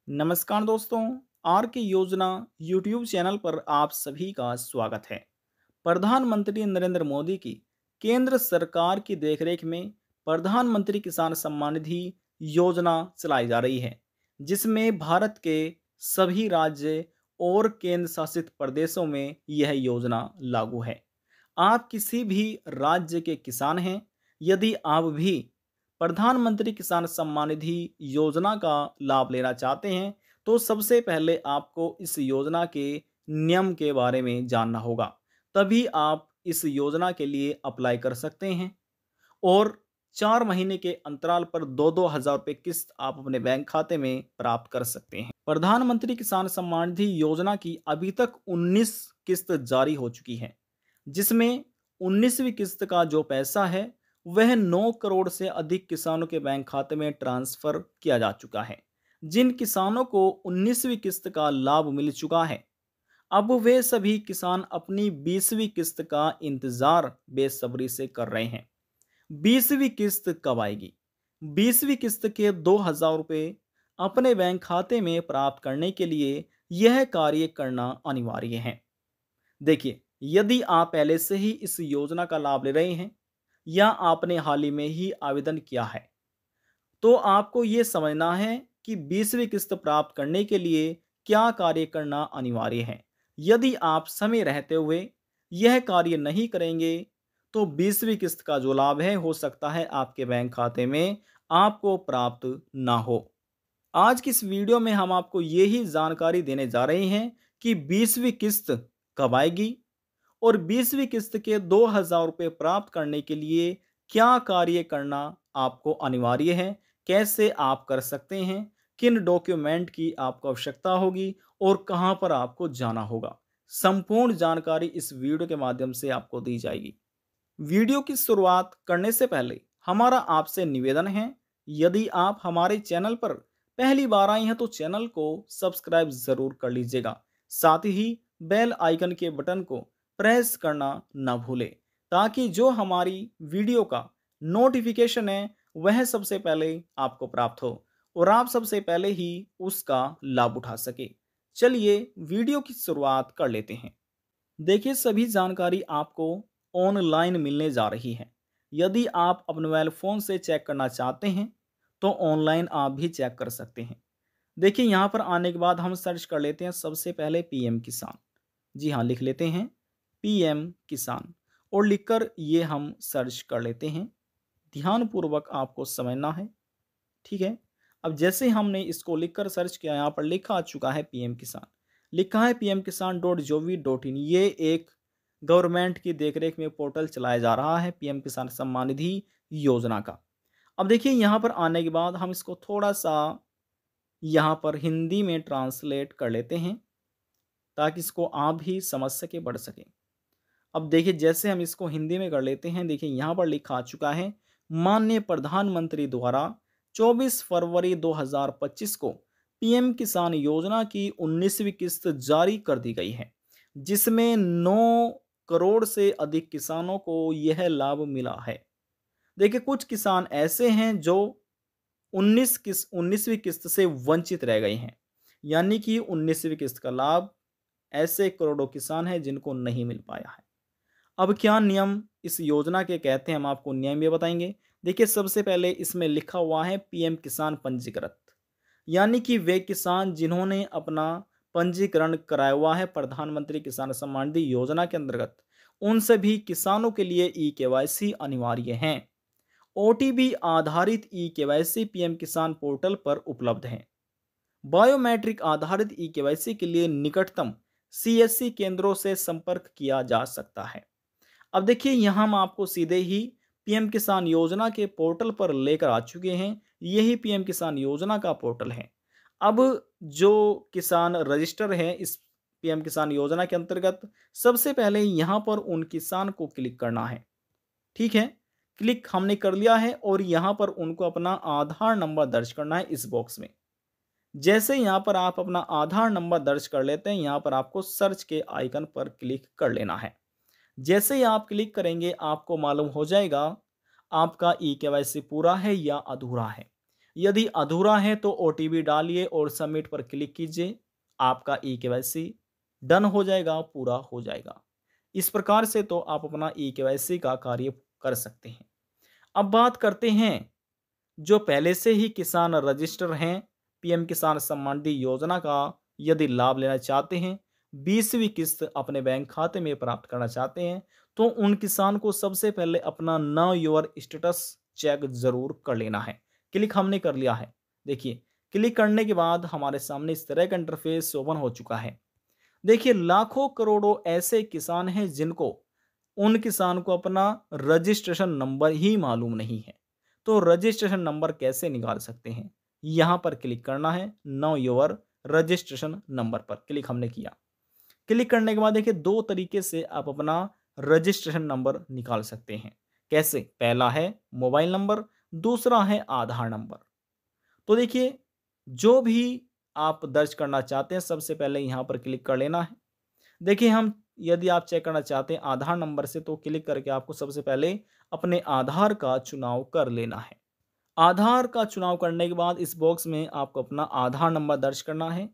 नमस्कार दोस्तों। आर के योजना यूट्यूब चैनल पर आप सभी का स्वागत है। प्रधानमंत्री नरेंद्र मोदी की केंद्र सरकार की देखरेख में प्रधानमंत्री किसान सम्मान निधि योजना चलाई जा रही है, जिसमें भारत के सभी राज्य और केंद्र शासित प्रदेशों में यह योजना लागू है। आप किसी भी राज्य के किसान हैं, यदि आप भी प्रधानमंत्री किसान सम्मान निधि योजना का लाभ लेना चाहते हैं, तो सबसे पहले आपको इस योजना के नियम के बारे में जानना होगा। तभी आप इस योजना के लिए अप्लाई कर सकते हैं और 4 महीने के अंतराल पर 2-2 हज़ार रुपये किस्त आप अपने बैंक खाते में प्राप्त कर सकते हैं। प्रधानमंत्री किसान सम्मान निधि योजना की अभी तक 19 किस्त जारी हो चुकी है, जिसमें 19वीं किस्त का जो पैसा है वह 9 करोड़ से अधिक किसानों के बैंक खाते में ट्रांसफर किया जा चुका है। जिन किसानों को 19वीं किस्त का लाभ मिल चुका है, अब वे सभी किसान अपनी 20वीं किस्त का इंतजार बेसब्री से कर रहे हैं। 20वीं किस्त कब आएगी? 20वीं किस्त के 2,000 रुपये अपने बैंक खाते में प्राप्त करने के लिए यह कार्य करना अनिवार्य है। देखिए, यदि आप पहले से ही इस योजना का लाभ ले रहे हैं या आपने हाल ही में ही आवेदन किया है, तो आपको ये समझना है कि 20वीं किस्त प्राप्त करने के लिए क्या कार्य करना अनिवार्य है। यदि आप समय रहते हुए यह कार्य नहीं करेंगे, तो 20वीं किस्त का जो लाभ है हो सकता है आपके बैंक खाते में आपको प्राप्त ना हो। आज की इस वीडियो में हम आपको यही जानकारी देने जा रहे हैं कि 20वीं किस्त कब आएगी और 20वीं किस्त के 2,000 रुपये प्राप्त करने के लिए क्या कार्य करना आपको अनिवार्य है, कैसे आप कर सकते हैं, किन डॉक्यूमेंट की आपको आवश्यकता होगी और कहां पर आपको जाना होगा। संपूर्ण जानकारी इस वीडियो के माध्यम से आपको दी जाएगी। वीडियो की शुरुआत करने से पहले हमारा आपसे निवेदन है, यदि आप हमारे चैनल पर पहली बार आए हैं तो चैनल को सब्सक्राइब जरूर कर लीजिएगा। साथ ही बेल आइकन के बटन को प्रेस करना ना भूलें, ताकि जो हमारी वीडियो का नोटिफिकेशन है वह सबसे पहले आपको प्राप्त हो और आप सबसे पहले ही उसका लाभ उठा सके। चलिए वीडियो की शुरुआत कर लेते हैं। देखिए, सभी जानकारी आपको ऑनलाइन मिलने जा रही है। यदि आप अपने मोबाइल फ़ोन से चेक करना चाहते हैं, तो ऑनलाइन आप भी चेक कर सकते हैं। देखिए, यहाँ पर आने के बाद हम सर्च कर लेते हैं सबसे पहले पीएम किसान। जी हाँ, लिख लेते हैं पीएम किसान और लिखकर ये हम सर्च कर लेते हैं। ध्यानपूर्वक आपको समझना है, ठीक है। अब जैसे हमने इसको लिखकर सर्च किया, यहाँ पर लिखा आ चुका है पीएम किसान, लिखा है pmkisan.gov.in। ये एक गवर्नमेंट की देखरेख में पोर्टल चलाया जा रहा है पीएम किसान सम्मान निधि योजना का। अब देखिए, यहाँ पर आने के बाद हम इसको थोड़ा सा यहाँ पर हिंदी में ट्रांसलेट कर लेते हैं, ताकि इसको आप भी समझ सके, पढ़ सके। अब देखिए, जैसे हम इसको हिंदी में कर लेते हैं, देखिए यहाँ पर लिखा आ चुका है, माननीय प्रधानमंत्री द्वारा 24 फरवरी 2025 को पीएम किसान योजना की 19वीं किस्त जारी कर दी गई है, जिसमें 9 करोड़ से अधिक किसानों को यह लाभ मिला है। देखिए, कुछ किसान ऐसे हैं जो 19वीं किस्त से वंचित रह गए हैं, यानी कि 19वीं किस्त का लाभ ऐसे करोड़ों किसान हैं जिनको नहीं मिल पाया है। अब क्या नियम इस योजना के कहते हैं, हम आपको नियम ये बताएंगे। देखिए, सबसे पहले इसमें लिखा हुआ है पीएम किसान पंजीकृत, यानी कि वे किसान जिन्होंने अपना पंजीकरण कराया हुआ है प्रधानमंत्री किसान सम्मान निधि योजना के अंतर्गत, उन सभी किसानों के लिए ई केवाईसी अनिवार्य है। ओटीपी आधारित ई केवाईसी पीएम किसान पोर्टल पर उपलब्ध है। बायोमेट्रिक आधारित ई केवाईसी के लिए निकटतम सीएससी केंद्रों से संपर्क किया जा सकता है। अब देखिए, यहाँ हम आपको सीधे ही पीएम किसान योजना के पोर्टल पर लेकर आ चुके हैं। यही पीएम किसान योजना का पोर्टल है। अब जो किसान रजिस्टर है इस पीएम किसान योजना के अंतर्गत, सबसे पहले यहाँ पर उन किसान को क्लिक करना है, ठीक है। क्लिक हमने कर लिया है और यहाँ पर उनको अपना आधार नंबर दर्ज करना है इस बॉक्स में। जैसे यहाँ पर आप अपना आधार नंबर दर्ज कर लेते हैं, यहाँ पर आपको सर्च के आइकन पर क्लिक कर लेना है। जैसे ही आप क्लिक करेंगे, आपको मालूम हो जाएगा आपका ई केवाईसी पूरा है या अधूरा है। यदि अधूरा है तो ओटीपी डालिए और सबमिट पर क्लिक कीजिए। आपका ई केवाईसी डन हो जाएगा, पूरा हो जाएगा। इस प्रकार से तो आप अपना ई केवाईसी का कार्य कर सकते हैं। अब बात करते हैं जो पहले से ही किसान रजिस्टर हैं, पीएम किसान सम्मान निधि योजना का यदि लाभ लेना चाहते हैं, 20वीं किस्त अपने बैंक खाते में प्राप्त करना चाहते हैं, तो उन किसान को सबसे पहले अपना नाउ योर स्टेटस चेक जरूर कर लेना है। क्लिक हमने कर लिया है। देखिए, क्लिक करने के बाद हमारे सामने इस तरह का इंटरफेस ओपन हो चुका है। देखिए, लाखों करोड़ों ऐसे किसान हैं जिनको उन किसान को अपना रजिस्ट्रेशन नंबर ही मालूम नहीं है। तो रजिस्ट्रेशन नंबर कैसे निकाल सकते हैं? यहाँ पर क्लिक करना है, नाउ योर रजिस्ट्रेशन नंबर पर क्लिक हमने किया। क्लिक करने के बाद देखिए, दो तरीके से आप अपना रजिस्ट्रेशन नंबर निकाल सकते हैं। कैसे? पहला है मोबाइल नंबर, दूसरा है आधार नंबर। तो देखिए, जो भी आप दर्ज करना चाहते हैं सबसे पहले यहाँ पर क्लिक कर लेना है। देखिए, हम यदि आप चेक करना चाहते हैं आधार नंबर से, तो क्लिक करके आपको सबसे पहले अपने आधार का चुनाव कर लेना है। आधार का चुनाव करने के बाद इस बॉक्स में आपको अपना आधार नंबर दर्ज करना है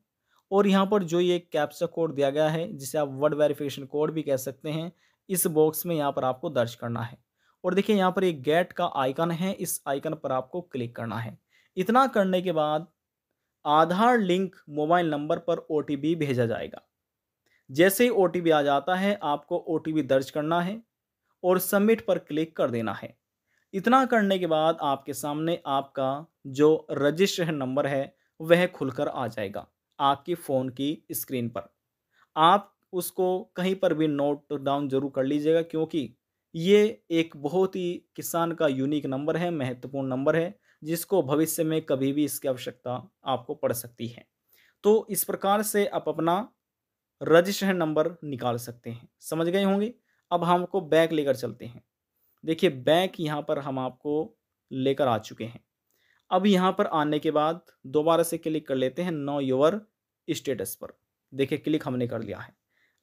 और यहाँ पर जो ये कैप्चा कोड दिया गया है, जिसे आप वर्ड वेरिफिकेशन कोड भी कह सकते हैं, इस बॉक्स में यहाँ पर आपको दर्ज करना है। और देखिए, यहाँ पर एक गेट का आइकन है, इस आइकन पर आपको क्लिक करना है। इतना करने के बाद आधार लिंक मोबाइल नंबर पर ओटीपी भेजा जाएगा। जैसे ही ओटीपी आ जाता है, आपको ओटीपी दर्ज करना है और सबमिट पर क्लिक कर देना है। इतना करने के बाद आपके सामने आपका जो रजिस्ट्रेशन नंबर है वह खुलकर आ जाएगा आपकी फ़ोन की स्क्रीन पर। आप उसको कहीं पर भी नोट डाउन जरूर कर लीजिएगा, क्योंकि ये एक बहुत ही किसान का यूनिक नंबर है, महत्वपूर्ण नंबर है, जिसको भविष्य में कभी भी इसकी आवश्यकता आपको पड़ सकती है। तो इस प्रकार से आप अपना रजिस्ट्रेशन नंबर निकाल सकते हैं। समझ गए होंगे। अब हमको बैक लेकर चलते हैं। देखिए, बैक यहाँ पर हम आपको लेकर आ चुके हैं। अब यहाँ पर आने के बाद दोबारा से क्लिक कर लेते हैं नो योर स्टेटस पर। देखिए, क्लिक हमने कर लिया है।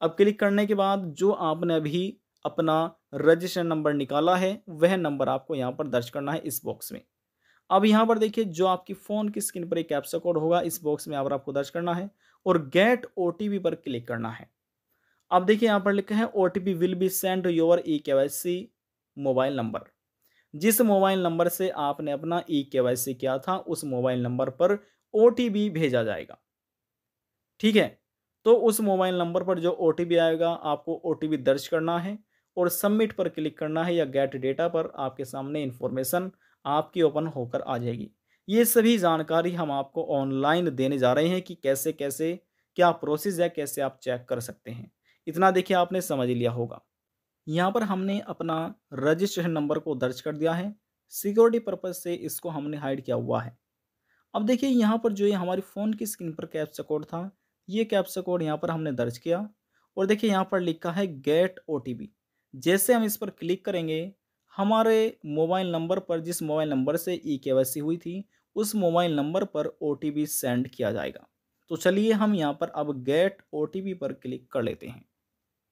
अब क्लिक करने के बाद जो आपने अभी अपना रजिस्ट्रेशन नंबर निकाला है वह नंबर आपको यहाँ पर दर्ज करना है इस बॉक्स में। अब यहाँ पर देखिए, जो आपकी फ़ोन की स्क्रीन पर एक कैप्चा कोड होगा, इस बॉक्स में यहाँ पर आपको दर्ज करना है और गेट ओटीपी पर क्लिक करना है। अब देखिए, यहाँ पर लिखा है OTP will be send your e KYC mobile number. जिस मोबाइल नंबर से आपने अपना ई केवाईसी किया था, उस मोबाइल नंबर पर ओटीपी भेजा जाएगा। ठीक है, तो उस मोबाइल नंबर पर जो ओटीपी आएगा, आपको ओटीपी दर्ज करना है और सबमिट पर क्लिक करना है या गेट डेटा पर। आपके सामने इंफॉर्मेशन आपकी ओपन होकर आ जाएगी। ये सभी जानकारी हम आपको ऑनलाइन देने जा रहे हैं कि कैसे कैसे क्या प्रोसेस है, कैसे आप चेक कर सकते हैं। इतना देखिए, आपने समझ लिया होगा। यहाँ पर हमने अपना रजिस्ट्रेशन नंबर को दर्ज कर दिया है। सिक्योरिटी पर्पज़ से इसको हमने हाइड किया हुआ है। अब देखिए, यहाँ पर जो ये हमारी फ़ोन की स्क्रीन पर कैप्चा कोड था, ये कैप्चा कोड यहाँ पर हमने दर्ज किया और देखिए, यहाँ पर लिखा है गेट ओटीपी। जैसे हम इस पर क्लिक करेंगे, हमारे मोबाइल नंबर पर, जिस मोबाइल नंबर से ई केवाईसी हुई थी, उस मोबाइल नंबर पर ओटीपी सेंड किया जाएगा। तो चलिए, हम यहाँ पर अब गेट ओटीपी पर क्लिक कर लेते हैं।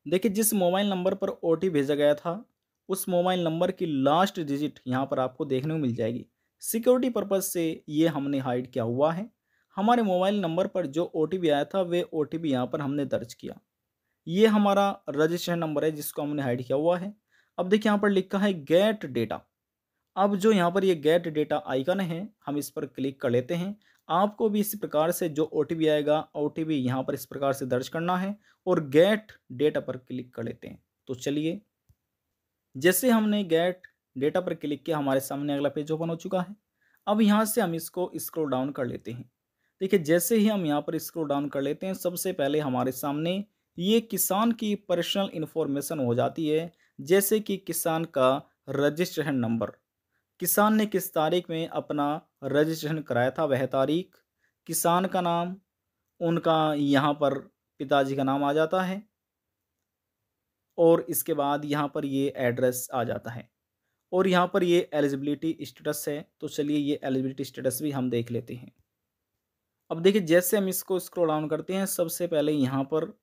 देखिए, जिस मोबाइल नंबर पर ओटीपी भेजा गया था, उस मोबाइल नंबर की लास्ट डिजिट यहाँ पर आपको देखने को मिल जाएगी। सिक्योरिटी पर्पज़ से ये हमने हाइड किया हुआ है। हमारे मोबाइल नंबर पर जो ओटीपी आया था, वे ओटीपी यहाँ पर हमने दर्ज किया। ये हमारा रजिस्ट्रेशन नंबर है जिसको हमने हाइड किया हुआ है। अब देखिए, यहाँ पर लिखा है गेट डेटा। अब जो यहाँ पर ये गेट डेटा आइकन है, हम इस पर क्लिक कर लेते हैं। आपको भी इसी प्रकार से जो ओटीपी आएगा, ओटीपी यहाँ पर इस प्रकार से दर्ज करना है और गेट डेटा पर क्लिक कर लेते हैं। तो चलिए, जैसे हमने गेट डेटा पर क्लिक किया, हमारे सामने अगला पेज ओपन हो चुका है। अब यहाँ से हम इसको स्क्रॉल डाउन कर लेते हैं। देखिए, जैसे ही हम यहाँ पर स्क्रॉल डाउन कर लेते हैं, सबसे पहले हमारे सामने ये किसान की पर्सनल इन्फॉर्मेशन हो जाती है, जैसे कि किसान का रजिस्ट्रेशन नंबर, किसान ने किस तारीख में अपना रजिस्ट्रेशन कराया था वह तारीख, किसान का नाम, उनका यहाँ पर पिताजी का नाम आ जाता है और इसके बाद यहाँ पर ये एड्रेस आ जाता है और यहाँ पर ये एलिजिबिलिटी स्टेटस है। तो चलिए, ये एलिजिबिलिटी स्टेटस भी हम देख लेते हैं। अब देखिए, जैसे हम इसको स्क्रॉल डाउन करते हैं, सबसे पहले यहाँ पर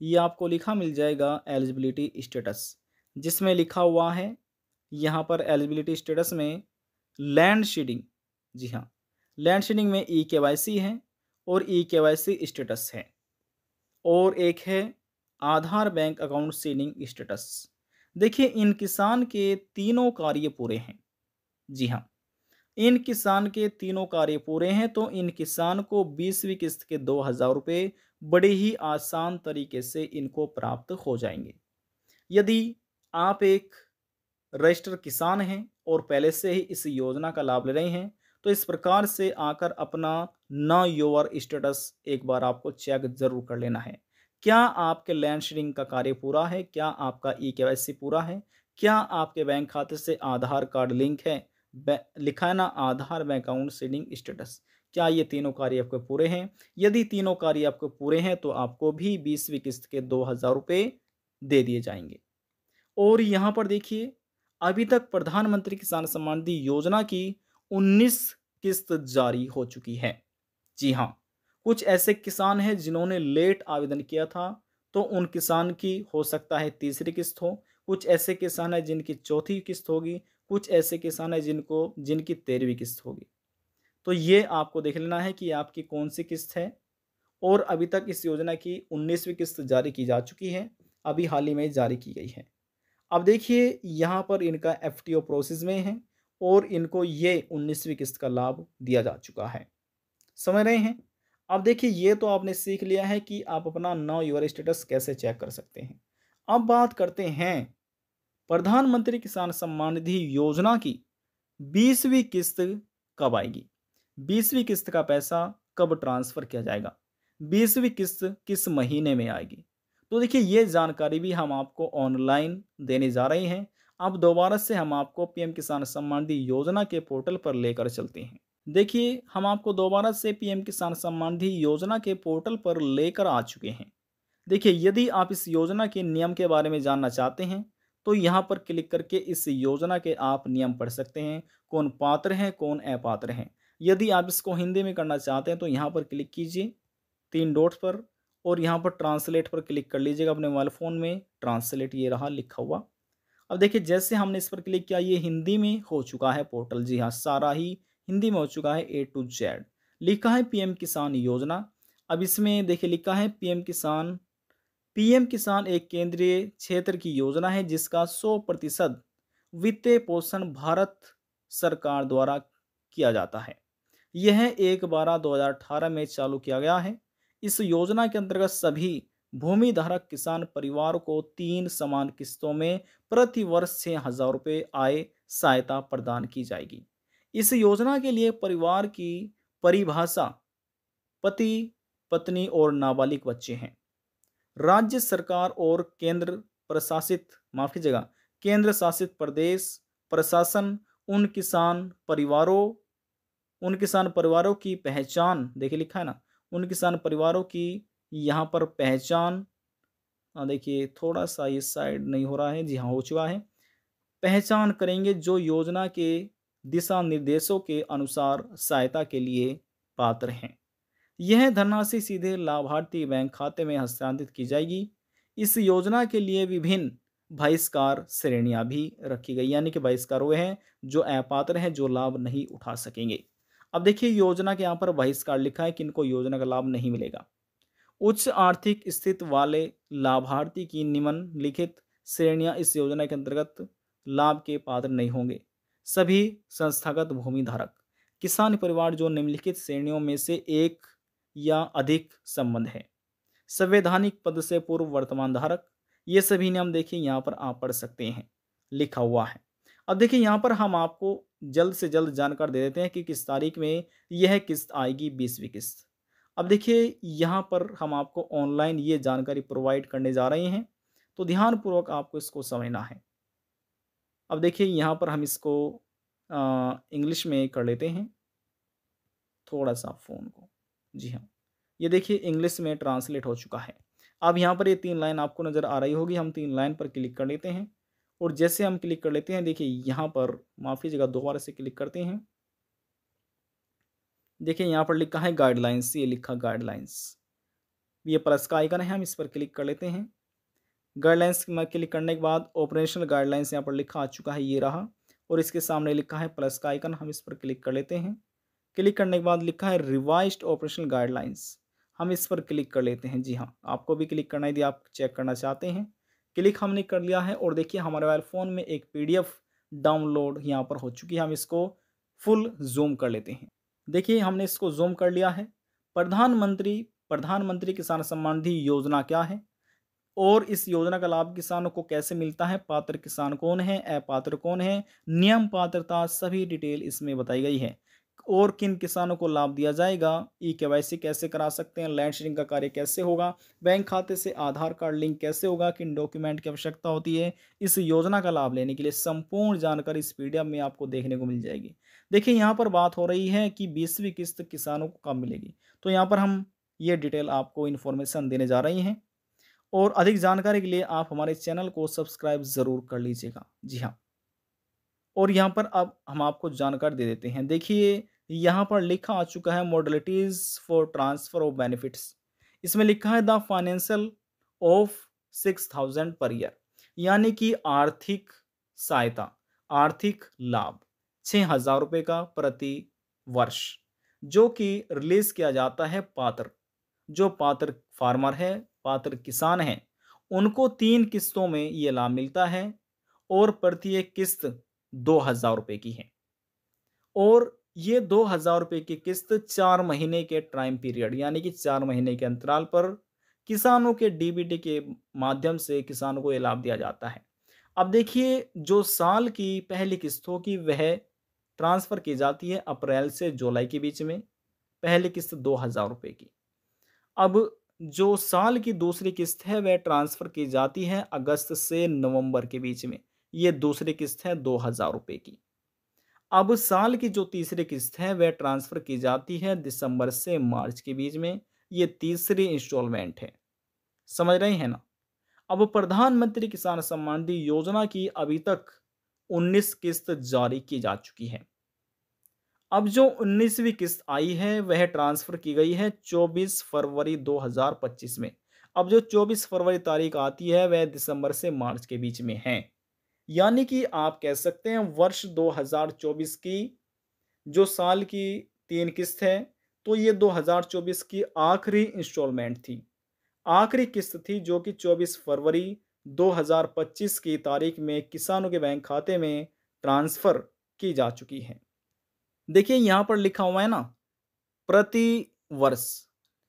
ये आपको लिखा मिल जाएगा एलिजिबिलिटी स्टेटस, जिसमें लिखा हुआ है यहाँ पर एलिजिबिलिटी स्टेटस में लैंड शेडिंग। जी हाँ, लैंड सीडिंग में ई केवाईसी है और ई केवाईसी स्टेटस है, और एक है आधार बैंक अकाउंट सीडिंग स्टेटस। देखिए इन किसान के तीनों कार्य पूरे हैं। जी हाँ, इन किसान के तीनों कार्य पूरे हैं तो इन किसान को 20वीं किस्त के 2,000 रुपये बड़े ही आसान तरीके से इनको प्राप्त हो जाएंगे। यदि आप एक रजिस्टर्ड किसान हैं और पहले से ही इस योजना का लाभ ले रहे हैं, तो इस प्रकार से आकर अपना ना योर स्टेटस एक बार आपको चेक जरूर कर लेना है। क्या आपके लैंड शेयरिंग का कार्य पूरा है? क्या आपका ई केवाईसी पूरा है? क्या आपके बैंक खाते से आधार कार्ड लिंक है? लिखा है ना आधार बैंक अकाउंट सीडिंग स्टेटस। क्या ये तीनों कार्य आपके पूरे हैं? यदि तीनों कार्य आपके पूरे हैं तो आपको भी 20वीं किस्त के 2,000 रुपये दे दिए जाएंगे। और यहाँ पर देखिए, अभी तक प्रधानमंत्री किसान सम्मान निधि योजना की 19 किस्त जारी हो चुकी है। जी हाँ, कुछ ऐसे किसान हैं जिन्होंने लेट आवेदन किया था, तो उन किसान की हो सकता है तीसरी किस्त हो, कुछ ऐसे किसान हैं जिनकी चौथी किस्त होगी, कुछ ऐसे किसान हैं जिनकी 13वीं किस्त होगी। तो ये आपको देख लेना है कि आपकी कौन सी किस्त है। और अभी तक इस योजना की 19वीं किस्त जारी की जा चुकी है, अभी हाल ही में जारी की गई है। अब देखिए यहाँ पर इनका एफटीओ प्रोसेस में है और इनको ये 19वीं किस्त का लाभ दिया जा चुका है। समझ रहे हैं? अब देखिए ये तो आपने सीख लिया है कि आप अपना नाउ योर स्टेटस कैसे चेक कर सकते हैं। अब बात करते हैं प्रधानमंत्री किसान सम्मान निधि योजना की 20वीं किस्त कब आएगी? 20वीं किस्त का पैसा कब ट्रांसफर किया जाएगा? 20वीं किस्त किस महीने में आएगी? तो देखिए ये जानकारी भी हम आपको ऑनलाइन देने जा रहे हैं। अब दोबारा से हम आपको पीएम किसान सम्मान निधि योजना के पोर्टल पर लेकर चलते हैं। देखिए हम आपको दोबारा से पीएम किसान सम्मान निधि योजना के पोर्टल पर लेकर आ चुके हैं। देखिए यदि आप इस योजना के नियम के बारे में जानना चाहते हैं, तो यहाँ पर क्लिक करके इस योजना के आप नियम पढ़ सकते हैं, कौन पात्र हैं कौन अपात्र हैं। यदि आप इसको हिंदी में करना चाहते हैं तो यहाँ पर क्लिक कीजिए 3 डॉट्स पर, और यहाँ पर ट्रांसलेट पर क्लिक कर लीजिएगा अपने मोबाइल फ़ोन में। ट्रांसलेट ये रहा लिखा हुआ। अब देखिए जैसे हमने इस पर क्लिक किया ये हिंदी में हो चुका है पोर्टल। जी हाँ, सारा ही हिंदी में हो चुका है ए टू जेड। लिखा है पीएम किसान योजना। अब इसमें देखिए लिखा है पीएम किसान एक केंद्रीय क्षेत्र की योजना है जिसका 100% वित्तीय पोषण भारत सरकार द्वारा किया जाता है। यह 1/12/2018 में चालू किया गया है। इस योजना के अंतर्गत सभी भूमि धारक किसान परिवार को 3 समान किस्तों में प्रति वर्ष 6,000 रुपये आय सहायता प्रदान की जाएगी। इस योजना के लिए परिवार की परिभाषा पति, पत्नी और नाबालिग बच्चे हैं। राज्य सरकार और केंद्र शासित प्रदेश प्रशासन उन किसान परिवारों की पहचान, देखिए लिखा है ना, उन किसान परिवारों की यहाँ पर पहचान, देखिए थोड़ा सा ये साइड नहीं हो रहा है। जी हाँ, हो चुका है। पहचान करेंगे जो योजना के दिशा निर्देशों के अनुसार सहायता के लिए पात्र हैं। यह धनराशि सीधे लाभार्थी बैंक खाते में हस्तांतरित की जाएगी। इस योजना के लिए विभिन्न बहिष्कार श्रेणियां भी रखी गई, यानी कि बहिष्कार वे हैं जो अपात्र हैं, जो लाभ नहीं उठा सकेंगे। अब देखिए योजना के यहाँ पर बहिष्कार लिखा है कि इनको योजना का लाभ नहीं मिलेगा। उच्च आर्थिक स्थिति वाले लाभार्थी की निम्नलिखित श्रेणियां इस योजना के अंतर्गत लाभ के पात्र नहीं होंगे। सभी संस्थागत भूमि धारक किसान परिवार जो निम्नलिखित श्रेणियों में से एक या अधिक संबंध है। संवैधानिक पद से पूर्व वर्तमान धारक, ये सभी नियम देखिए यहाँ पर आप पढ़ सकते हैं, लिखा हुआ है। अब देखिए यहाँ पर हम आपको जल्द से जल्द जानकारी दे देते हैं कि किस तारीख में यह किस्त आएगी, 20वीं किस्त। अब देखिए यहाँ पर हम आपको ऑनलाइन ये जानकारी प्रोवाइड करने जा रहे हैं, तो ध्यानपूर्वक आपको इसको समझना है। अब देखिए यहाँ पर हम इसको इंग्लिश में कर लेते हैं थोड़ा सा फ़ोन को। जी हाँ, ये देखिए इंग्लिश में ट्रांसलेट हो चुका है। अब यहाँ पर ये 3 लाइन आपको नज़र आ रही होगी। हम 3 लाइन पर क्लिक कर लेते हैं, और जैसे हम क्लिक कर लेते हैं देखिए यहाँ पर, माफ़ कीजिएगा दोबारा से क्लिक करते हैं। देखिए यहाँ पर लिखा है गाइडलाइंस, ये लिखा गाइडलाइंस, ये प्लस का आइकन है, हम इस पर क्लिक कर लेते हैं। गाइडलाइंस में क्लिक करने के बाद ऑपरेशनल गाइडलाइंस यहाँ पर लिखा आ चुका है, ये रहा, और इसके सामने लिखा है प्लस का आइकन, हम इस पर क्लिक कर लेते हैं। क्लिक करने के बाद लिखा है रिवाइज्ड ऑपरेशनल गाइडलाइंस, हम इस पर क्लिक कर लेते हैं। जी हाँ, आपको भी क्लिक करना है यदि आप चेक करना चाहते हैं। क्लिक हमने कर लिया है और देखिए हमारे मोबाइल फ़ोन में एक पीडीएफ डाउनलोड यहाँ पर हो चुकी है। हम इसको फुल ज़ूम कर लेते हैं। देखिए हमने इसको ज़ूम कर लिया है। प्रधानमंत्री प्रधानमंत्री किसान सम्मान निधि योजना क्या है और इस योजना का लाभ किसानों को कैसे मिलता है, पात्र किसान कौन है, अपात्र कौन है, नियम पात्रता सभी डिटेल इसमें बताई गई है और किन किसानों को लाभ दिया जाएगा, ई केवाईसी कैसे करा सकते हैं, लैंड शेयरिंग का कार्य कैसे होगा, बैंक खाते से आधार कार्ड लिंक कैसे होगा, किन डॉक्यूमेंट की आवश्यकता होती है। इस योजना का लाभ लेने के लिए संपूर्ण जानकारी इस पीडीएफ में आपको देखने को मिल जाएगी। देखिए यहाँ पर बात हो रही है कि 20वीं किस्त किसानों को कब मिलेगी, तो यहाँ पर हम ये डिटेल आपको इन्फॉर्मेशन देने जा रही हैं और अधिक जानकारी के लिए आप हमारे चैनल को सब्सक्राइब ज़रूर कर लीजिएगा। जी हाँ, और यहाँ पर अब हम आपको जानकारी दे देते हैं। देखिए यहाँ पर लिखा आ चुका है modalities for transfer of benefits. इसमें लिखा है the financial of 6000 per year, यानी कि आर्थिक सहायता, आर्थिक लाभ 6000 रुपये का प्रति वर्ष, जो कि रिलीज़ किया जाता है पात्र, जो पात्र फार्मर है, पात्र किसान हैं, उनको 3 किस्तों में ये लाभ मिलता है और प्रत्येक किस्त 2000 रुपये की है और ये 2000 रुपये की किस्त 4 महीने के टाइम पीरियड यानी कि 4 महीने के अंतराल पर किसानों के डीबीटी के माध्यम से किसानों को ये लाभ दिया जाता है। अब देखिए जो साल की पहली किस्त होगी वह ट्रांसफ़र की जाती है अप्रैल से जुलाई के बीच में, पहली किस्त 2000 रुपये की। अब जो साल की दूसरी किस्त है वह ट्रांसफ़र की जाती है अगस्त से नवंबर के बीच में, ये दूसरी किस्त है 2000 रुपये की। अब साल की जो तीसरी किस्त है वह ट्रांसफ़र की जाती है दिसंबर से मार्च के बीच में, ये तीसरी इंस्टॉलमेंट है। समझ रहे हैं ना? अब प्रधानमंत्री किसान सम्मान निधि योजना की अभी तक 19 किस्त जारी की जा चुकी है। अब जो 19वीं किस्त आई है वह ट्रांसफ़र की गई है 24 फरवरी 2025 में। अब जो 24 फरवरी तारीख आती है वह दिसंबर से मार्च के बीच में है। यानी कि आप कह सकते हैं वर्ष 2024 की जो साल की 3 किस्त है, तो ये 2024 की आखिरी इंस्टॉलमेंट थी। आखिरी किस्त थी जो कि 24 फरवरी 2025 की तारीख में किसानों के बैंक खाते में ट्रांसफ़र की जा चुकी है। देखिए यहाँ पर लिखा हुआ है ना प्रति वर्ष,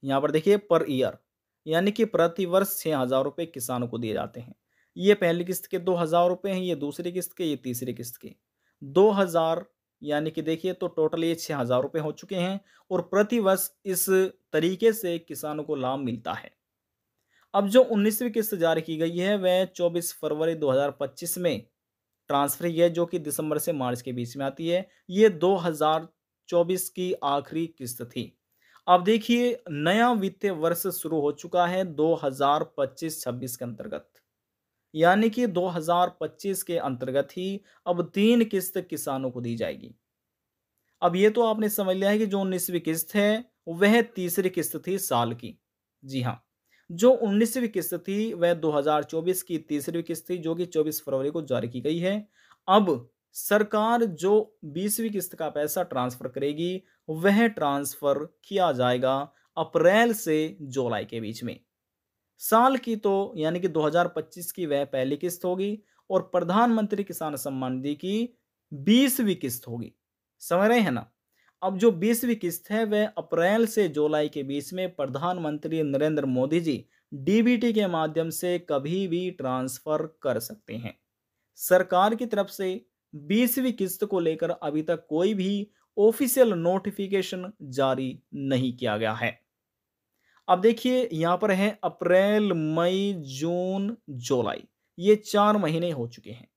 यहाँ पर देखिए पर ईयर, यानी कि प्रति वर्ष 6000 रुपये किसानों को दिए जाते हैं। ये पहली किस्त के 2000 रुपये हैं, ये दूसरी किस्त के, ये तीसरी किस्त के 2000, यानी कि देखिए तो टोटल ये 6000 रुपये हो चुके हैं और प्रति वर्ष इस तरीके से किसानों को लाभ मिलता है। अब जो 19वीं किस्त जारी की गई है वह 24 फरवरी 2025 में ट्रांसफ़र की है, जो कि दिसंबर से मार्च के बीच में आती है। ये 2024 की आखिरी किस्त थी। अब देखिए नया वित्तीय वर्ष शुरू हो चुका है 2025-26 के अंतर्गत, यानी कि 2025 के अंतर्गत ही अब 3 किस्त किसानों को दी जाएगी। अब ये तो आपने समझ लिया है कि जो 19वीं किस्त है वह तीसरी किस्त थी साल की। जी हाँ, जो 19वीं किस्त थी वह 2024 की तीसरी किस्त थी जो कि 24 फरवरी को जारी की गई है। अब सरकार जो 20वीं किस्त का पैसा ट्रांसफ़र करेगी वह ट्रांसफ़र किया जाएगा अप्रैल से जुलाई के बीच में। साल की तो यानी कि 2025 की वह पहली किस्त होगी और प्रधानमंत्री किसान सम्मान निधि की 20वीं किस्त होगी। समझ रहे हैं ना? अब जो 20वीं किस्त है वह अप्रैल से जुलाई के बीच में प्रधानमंत्री नरेंद्र मोदी जी डीबीटी के माध्यम से कभी भी ट्रांसफ़र कर सकते हैं। सरकार की तरफ से 20वीं किस्त को लेकर अभी तक कोई भी ऑफिशियल नोटिफिकेशन जारी नहीं किया गया है। अब देखिए यहाँ पर है अप्रैल, मई, जून, जुलाई, ये 4 महीने हो चुके हैं।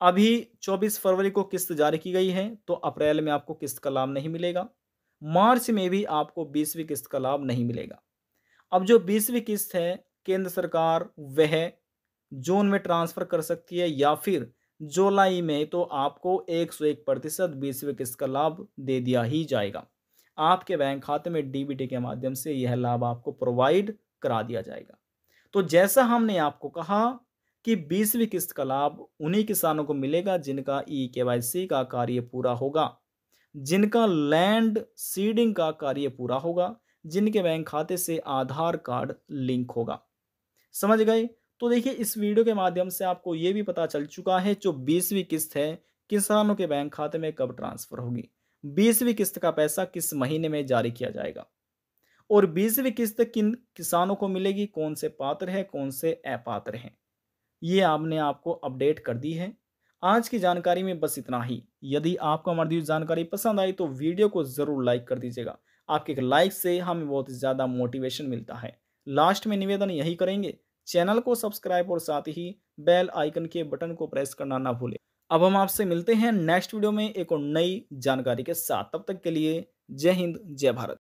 अभी 24 फरवरी को किस्त जारी की गई है तो अप्रैल में आपको किस्त का लाभ नहीं मिलेगा। मार्च में भी आपको 20वीं किस्त का लाभ नहीं मिलेगा। अब जो 20वीं किस्त है केंद्र सरकार वह जून में ट्रांसफ़र कर सकती है या फिर जुलाई में, तो आपको 101% 20वीं किस्त का लाभ दे दिया ही जाएगा। आपके बैंक खाते में डीबीटी के माध्यम से यह लाभ आपको प्रोवाइड करा दिया जाएगा। तो जैसा हमने आपको कहा कि 20वीं किस्त का लाभ उन्हीं किसानों को मिलेगा जिनका ई केवाईसी का कार्य पूरा होगा। जिनका लैंड सीडिंग का कार्य पूरा होगा, जिनके बैंक खाते से आधार कार्ड लिंक होगा। समझ गए? तो देखिए, इस वीडियो के माध्यम से आपको ये भी पता चल चुका है जो 20वीं किस्त है किसानों के बैंक खाते में कब ट्रांसफर होगी, 20वीं किस्त का पैसा किस महीने में जारी किया जाएगा और 20वीं किस्त किन किसानों को मिलेगी, कौन से पात्र हैं, कौन से अपात्र हैं, ये आपने आपको अपडेट कर दी है। आज की जानकारी में बस इतना ही। यदि आपको हमारी दी जानकारी पसंद आई तो वीडियो को ज़रूर लाइक कर दीजिएगा। आपके एक लाइक से हमें बहुत ज़्यादा मोटिवेशन मिलता है। लास्ट में निवेदन यही करेंगे, चैनल को सब्सक्राइब और साथ ही बेल आइकन के बटन को प्रेस करना ना भूलें। अब हम आपसे मिलते हैं नेक्स्ट वीडियो में एक और नई जानकारी के साथ। तब तक के लिए जय हिंद, जय भारत।